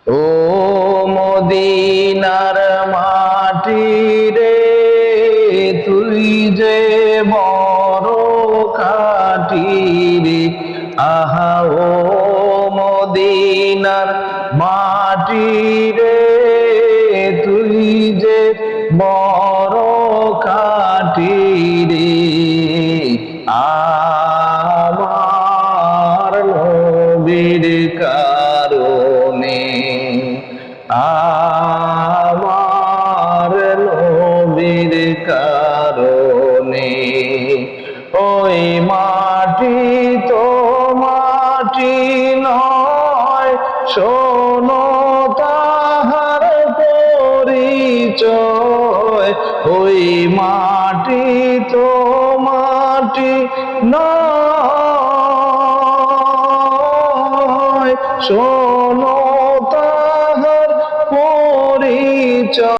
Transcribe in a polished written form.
ও মদিনার মাটি রে, তুই যে বড় খাঁটি রে। আহা ও মদিনার মাটি রে, তুই যে বড় খাঁটি রে। আমার নবীর কারণে, আমার নবীর কারণে, ওই মাটি তো মাটি নয়, শোনো তাহার পরিচয়। ওই মাটি তো মাটি নয়, শোনো তাহার পরিচয়।